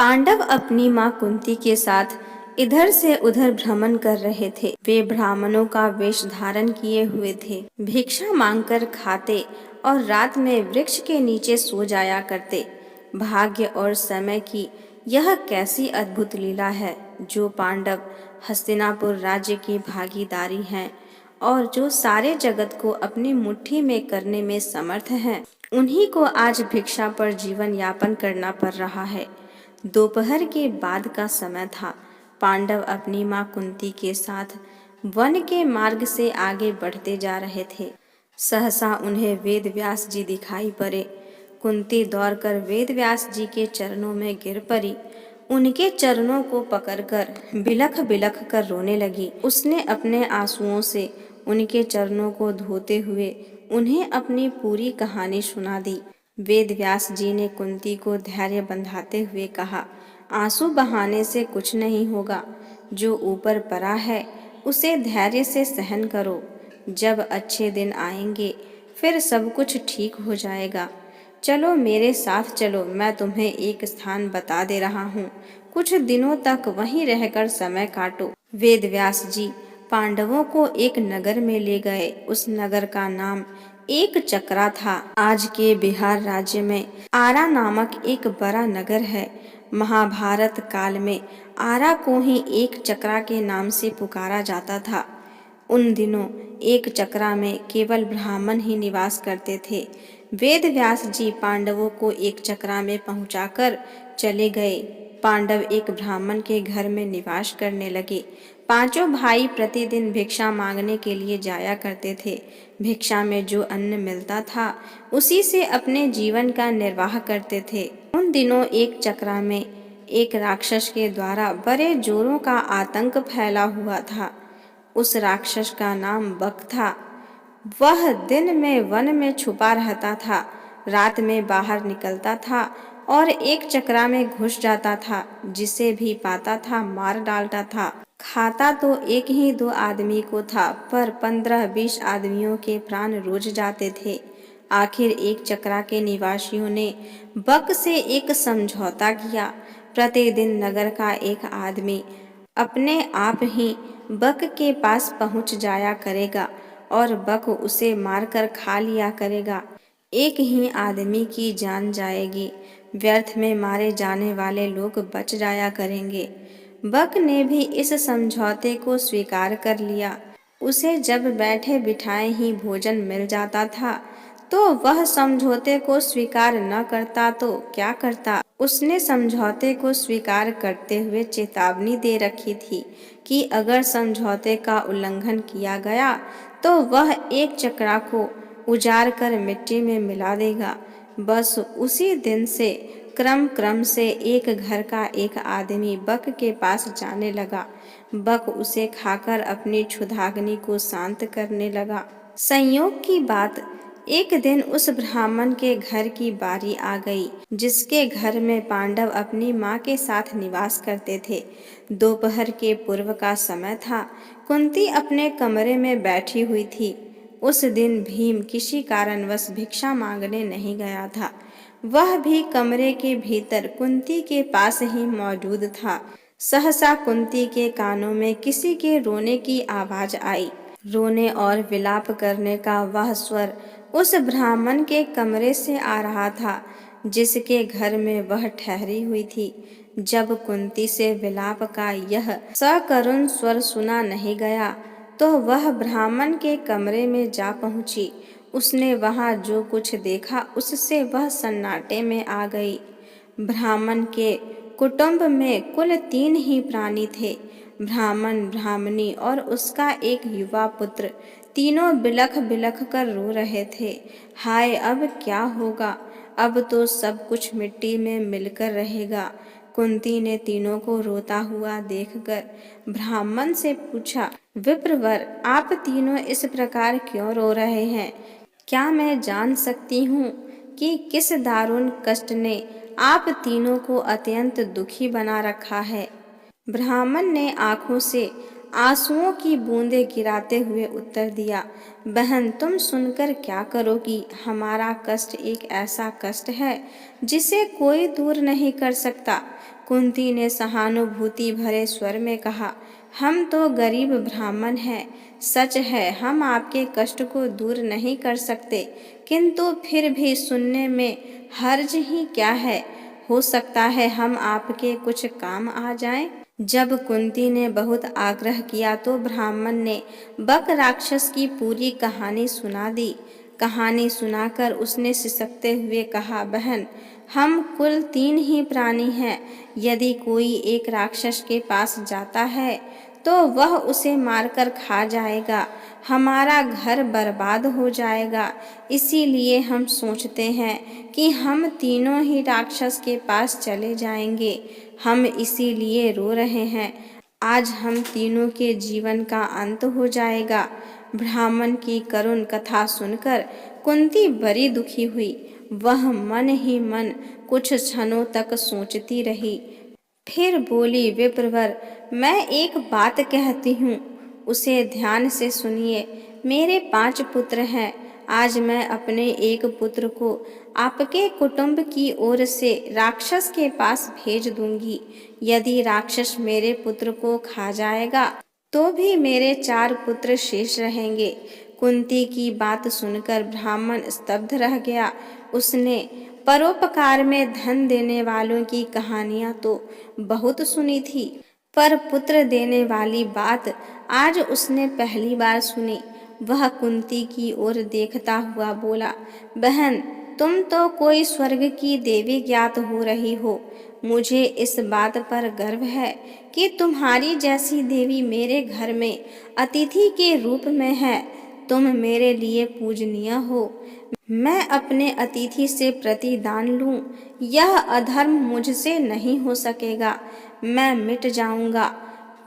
पांडव अपनी मां कुंती के साथ इधर से उधर भ्रमण कर रहे थे। वे ब्राह्मणों का वेश धारण किए हुए थे, भिक्षा मांगकर खाते और रात में वृक्ष के नीचे सो जाया करते। भाग्य और समय की यह कैसी अद्भुत लीला है, जो पांडव हस्तिनापुर राज्य की भागीदारी हैं और जो सारे जगत को अपनी मुट्ठी में करने में समर्थ हैं, उन्हीं को आज भिक्षा पर जीवन यापन करना पड़ रहा है। दोपहर के बाद का समय था। पांडव अपनी मां कुंती के साथ वन के मार्ग से आगे बढ़ते जा रहे थे। सहसा उन्हें वेद व्यास जी दिखाई पड़े। कुंती दौड़कर वेद व्यास जी के चरणों में गिर पड़ी। उनके चरणों को पकड़कर बिलख बिलख कर रोने लगी। उसने अपने आंसुओं से उनके चरणों को धोते हुए उन्हें अपनी पूरी कहानी सुना दी। वेद व्यास जी ने कुंती को धैर्य बंधाते हुए कहा, आंसू बहाने से कुछ नहीं होगा। जो ऊपर पड़ा है उसे धैर्य से सहन करो। जब अच्छे दिन आएंगे फिर सब कुछ ठीक हो जाएगा। चलो मेरे साथ चलो, मैं तुम्हें एक स्थान बता दे रहा हूँ। कुछ दिनों तक वहीं रहकर समय काटो। वेद व्यास जी पांडवों को एक नगर में ले गए। उस नगर का नाम एक चक्रा था। आज के बिहार राज्य में आरा नामक एक बड़ा नगर है। महाभारत काल में आरा को ही एक चक्रा के नाम से पुकारा जाता था। उन दिनों एक चक्रा में केवल ब्राह्मण ही निवास करते थे। वेद व्यास जी पांडवों को एक चक्रा में पहुंचाकर चले गए। पांडव एक ब्राह्मण के घर में निवास करने लगे। पांचों भाई प्रतिदिन भिक्षा मांगने के लिए जाया करते थे। भिक्षा में जो अन्न मिलता था उसी से अपने जीवन का निर्वाह करते थे। उन दिनों एक चक्रा में एक राक्षस के द्वारा बड़े जोरों का आतंक फैला हुआ था। उस राक्षस का नाम बक था। वह दिन में वन में छुपा रहता था, रात में बाहर निकलता था और एक चक्रा में घुस जाता था। जिसे भी पाता था मार डालता था। खाता तो एक ही दो आदमी को था, पर 15-20 आदमियों के प्राण रोज जाते थे। आखिर एक चक्रा के निवासियों ने बक से एक समझौता किया। प्रतिदिन नगर का एक आदमी अपने आप ही बक के पास पहुंच जाया करेगा और बक उसे मारकर खा लिया करेगा। एक ही आदमी की जान जाएगी, व्यर्थ में मारे जाने वाले लोग बच जाया करेंगे। बक ने भी इस समझौते को स्वीकार कर लिया। उसे जब बैठे बिठाए ही भोजन मिल जाता था तो वह समझौते को स्वीकार न करता तो क्या करता। उसने समझौते को स्वीकार करते हुए चेतावनी दे रखी थी कि अगर समझौते का उल्लंघन किया गया तो वह एक चक्रा को उजाड़ कर मिट्टी में मिला देगा। बस उसी दिन से क्रम से एक घर का एक आदमी बक के पास जाने लगा। बक उसे खाकर अपनी क्षुधाग्नि को शांत करने लगा। संयोग की बात, एक दिन उस ब्राह्मण के घर की बारी आ गई, जिसके घर में पांडव अपनी मां के साथ निवास करते थे। दोपहर के पूर्व का समय था। कुंती अपने कमरे में बैठी हुई थी। उस दिन भीम किसी कारणवश भिक्षा मांगने नहीं गया था। वह भी कमरे के भीतर कुंती के पास ही मौजूद था। सहसा कुंती के कानों में किसी के रोने की आवाज आई। रोने और विलाप करने का वह स्वर उस ब्राह्मण के कमरे से आ रहा था, जिसके घर में वह ठहरी हुई थी। जब कुंती से विलाप का यह सकरुण स्वर सुना नहीं गया तो वह ब्राह्मण के कमरे में जा पहुंची। उसने वहां जो कुछ देखा उससे वह सन्नाटे में आ गई। ब्राह्मण के कुटुंब में कुल 3 ही प्राणी थे, ब्राह्मण, ब्राह्मणी और उसका एक युवा पुत्र। तीनों बिलख बिलख कर रो रहे थे। हाय, अब क्या होगा? अब तो सब कुछ मिट्टी में मिलकर रहेगा। कुंती ने तीनों को रोता हुआ देखकर ब्राह्मण से पूछा, विप्रवर, आप तीनों इस प्रकार क्यों रो रहे हैं? क्या मैं जान सकती हूँ कि किस दारुण कष्ट ने आप तीनों को अत्यंत दुखी बना रखा है? ब्राह्मण ने आंखों से आंसुओं की बूंदें गिराते हुए उत्तर दिया, बहन, तुम सुनकर क्या करोगी? हमारा कष्ट एक ऐसा कष्ट है जिसे कोई दूर नहीं कर सकता। कुंती ने सहानुभूति भरे स्वर में कहा, हम तो गरीब ब्राह्मण हैं। सच है, हम आपके कष्ट को दूर नहीं कर सकते, किंतु फिर भी सुनने में हर्ज ही क्या है। हो सकता है हम आपके कुछ काम आ जाएं। जब कुंती ने बहुत आग्रह किया तो ब्राह्मण ने बक राक्षस की पूरी कहानी सुना दी। कहानी सुनाकर उसने सिसकते हुए कहा, बहन, हम कुल 3 ही प्राणी हैं। यदि कोई एक राक्षस के पास जाता है तो वह उसे मारकर खा जाएगा, हमारा घर बर्बाद हो जाएगा। इसीलिए हम सोचते हैं कि हम तीनों ही राक्षस के पास चले जाएंगे। हम इसीलिए रो रहे हैं। आज हम तीनों के जीवन का अंत हो जाएगा। ब्राह्मण की करुण कथा सुनकर कुंती बड़ी दुखी हुई। वह मन ही मन कुछ क्षणों तक सोचती रही। फिर बोली, विप्रवर, मैं एक बात कहती हूँ, उसे ध्यान से सुनिए। मेरे 5 पुत्र हैं। आज मैं अपने एक पुत्र को आपके कुटुंब की ओर से राक्षस के पास भेज दूंगी। यदि राक्षस मेरे पुत्र को खा जाएगा तो भी मेरे 4 पुत्र शेष रहेंगे। कुंती की बात सुनकर ब्राह्मण स्तब्ध रह गया। उसने परोपकार में धन देने वालों की कहानियां तो बहुत सुनी थी, पर पुत्र देने वाली बात आज उसने पहली बार सुनी। वह कुंती की ओर देखता हुआ बोला, बहन, तुम तो कोई स्वर्ग की देवी ज्ञात हो रही हो। मुझे इस बात पर गर्व है कि तुम्हारी जैसी देवी मेरे घर में अतिथि के रूप में है। तुम मेरे लिए पूजनीय हो। मैं अपने अतिथि से प्रतिदान लूं, यह अधर्म मुझसे नहीं हो सकेगा। मैं मिट जाऊंगा,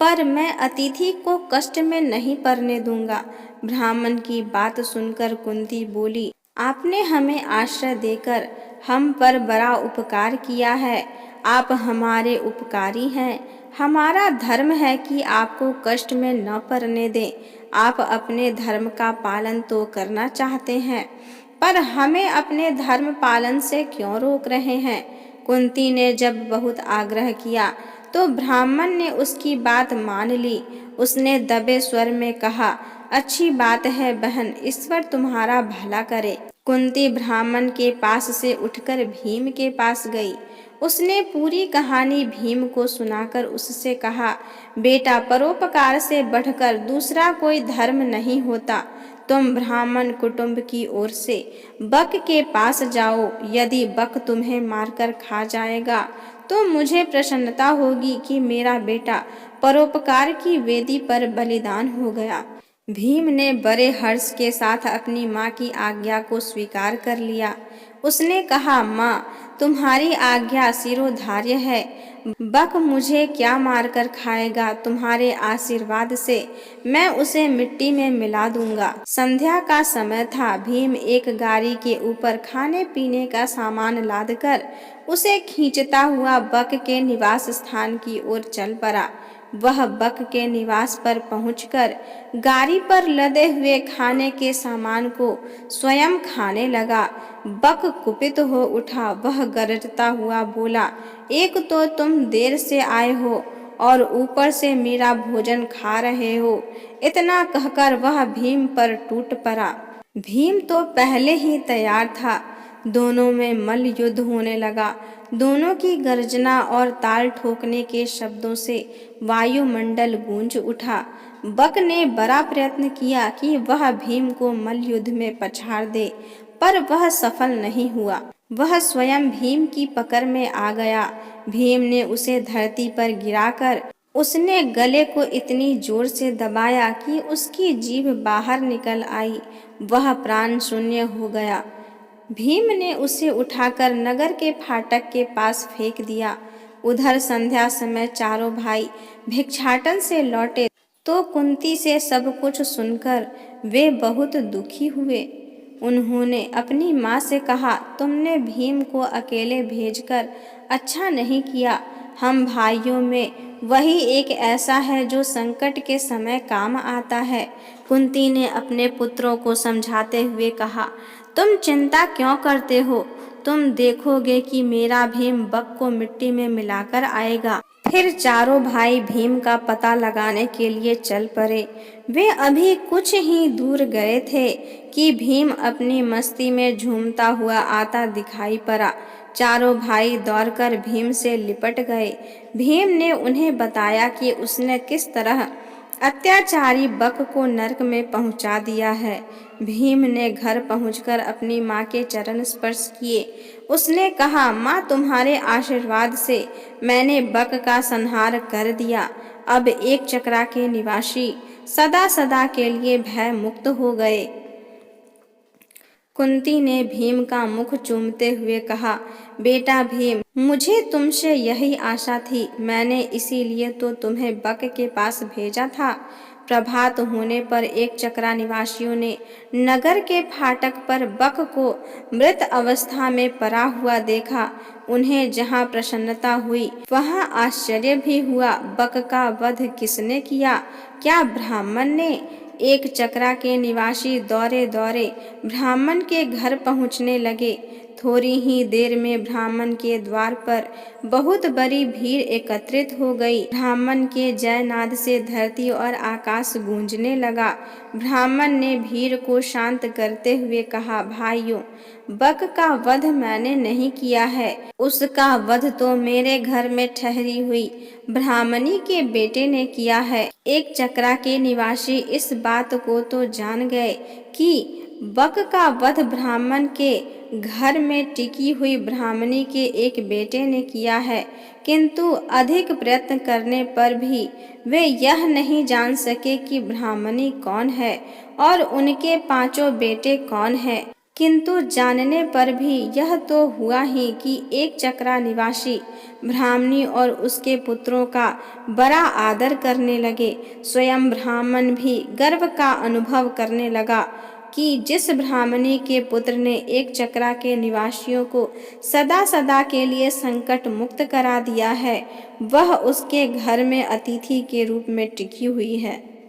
पर मैं अतिथि को कष्ट में नहीं पड़ने दूंगा। ब्राह्मण की बात सुनकर कुंती बोली, आपने हमें आश्रय देकर हम पर बड़ा उपकार किया है। आप हमारे उपकारी हैं। हमारा धर्म है कि आपको कष्ट में न पड़ने दें। आप अपने धर्म का पालन तो करना चाहते हैं, पर हमें अपने धर्म पालन से क्यों रोक रहे हैं? कुंती ने जब बहुत आग्रह किया तो ब्राह्मण ने उसकी बात मान ली। उसने दबे स्वर में कहा, अच्छी बात है बहन, ईश्वर तुम्हारा भला करे। कुंती ब्राह्मण के पास से उठकर भीम के पास गई। उसने पूरी कहानी भीम को सुनाकर उससे कहा, बेटा, परोपकार से बढ़कर दूसरा कोई धर्म नहीं होता। तुम ब्राह्मण कुटुंब की ओर से बक के पास जाओ। यदि बक तुम्हें मारकर खा जाएगा तो मुझे प्रसन्नता होगी कि मेरा बेटा परोपकार की वेदी पर बलिदान हो गया। भीम ने बड़े हर्ष के साथ अपनी माँ की आज्ञा को स्वीकार कर लिया। उसने कहा, माँ, तुम्हारी आज्ञा शिरोधार्य है। बक मुझे क्या मारकर खाएगा? तुम्हारे आशीर्वाद से मैं उसे मिट्टी में मिला दूंगा। संध्या का समय था। भीम एक गाड़ी के ऊपर खाने पीने का सामान लादकर उसे खींचता हुआ बक के निवास स्थान की ओर चल पड़ा। वह बक के निवास पर पहुंचकर गाड़ी पर लदे हुए खाने के सामान को स्वयं खाने लगा। बक कुपित हो उठा। वह गरजता हुआ बोला, एक तो तुम देर से आए हो और ऊपर से मेरा भोजन खा रहे हो। इतना कहकर वह भीम पर टूट पड़ा। भीम तो पहले ही तैयार था। दोनों में मल्ल युद्ध होने लगा। दोनों की गर्जना और ताल ठोकने के शब्दों से वायुमंडल गूंज उठा। बक ने बड़ा प्रयत्न किया कि वह भीम को मल्ल युद्ध में पछाड़ दे, पर वह सफल नहीं हुआ। वह स्वयं भीम की पकड़ में आ गया। भीम ने उसे धरती पर गिराकर उसने गले को इतनी जोर से दबाया कि उसकी जीभ बाहर निकल आई। वह प्राण शून्य हो गया। भीम ने उसे उठाकर नगर के फाटक के पास फेंक दिया। उधर संध्या समय चारों भाई भिक्षाटन से लौटे तो कुंती से सब कुछ सुनकर वे बहुत दुखी हुए। उन्होंने अपनी माँ से कहा, तुमने भीम को अकेले भेजकर अच्छा नहीं किया। हम भाइयों में वही एक ऐसा है जो संकट के समय काम आता है। कुंती ने अपने पुत्रों को समझाते हुए कहा, तुम चिंता क्यों करते हो? तुम देखोगे कि मेरा भीम बक को मिट्टी में मिलाकर आएगा। फिर चारों भाई भीम का पता लगाने के लिए चल पड़े। वे अभी कुछ ही दूर गए थे कि भीम अपनी मस्ती में झूमता हुआ आता दिखाई पड़ा। चारों भाई दौड़कर भीम से लिपट गए। भीम ने उन्हें बताया कि उसने किस तरह अत्याचारी बक को नरक में पहुंचा दिया है। भीम ने घर पहुंचकर अपनी माँ के चरण स्पर्श किए। उसने कहा, माँ, तुम्हारे आशीर्वाद से मैंने बक का संहार कर दिया। अब एक चक्रा के निवासी सदा सदा के लिए भय मुक्त हो गए। कुंती ने भीम का मुख चूमते हुए कहा, बेटा भीम, मुझे तुमसे यही आशा थी। मैंने इसीलिए तो तुम्हें बक के पास भेजा था। प्रभात होने पर एक चक्रा निवासियों ने नगर के फाटक पर बक को मृत अवस्था में पड़ा हुआ देखा। उन्हें जहां प्रसन्नता हुई वहां आश्चर्य भी हुआ। बक का वध किसने किया? क्या ब्राह्मण ने? एक चक्रा के निवासी दौड़े दौड़े ब्राह्मण के घर पहुंचने लगे। थोड़ी ही देर में ब्राह्मण के द्वार पर बहुत बड़ी भीड़ एकत्रित हो गई। ब्राह्मण के जयनाद से धरती और आकाश गूंजने लगा। ब्राह्मण ने भीड़ को शांत करते हुए कहा, भाइयों, बक का वध मैंने नहीं किया है। उसका वध तो मेरे घर में ठहरी हुई ब्राह्मणी के बेटे ने किया है। एक चक्रा के निवासी इस बात को तो जान गए कि बक का वध ब्राह्मण के घर में टिकी हुई ब्राह्मणी के एक बेटे ने किया है, किंतु अधिक प्रयत्न करने पर भी वे यह नहीं जान सके कि ब्राह्मणी कौन है और उनके पांचों बेटे कौन हैं। किंतु जानने पर भी यह तो हुआ ही कि एक चक्रा निवासी ब्राह्मणी और उसके पुत्रों का बड़ा आदर करने लगे। स्वयं ब्राह्मण भी गर्व का अनुभव करने लगा कि जिस ब्राह्मणी के पुत्र ने एक चक्रा के निवासियों को सदा सदा के लिए संकट मुक्त करा दिया है, वह उसके घर में अतिथि के रूप में टिकी हुई है।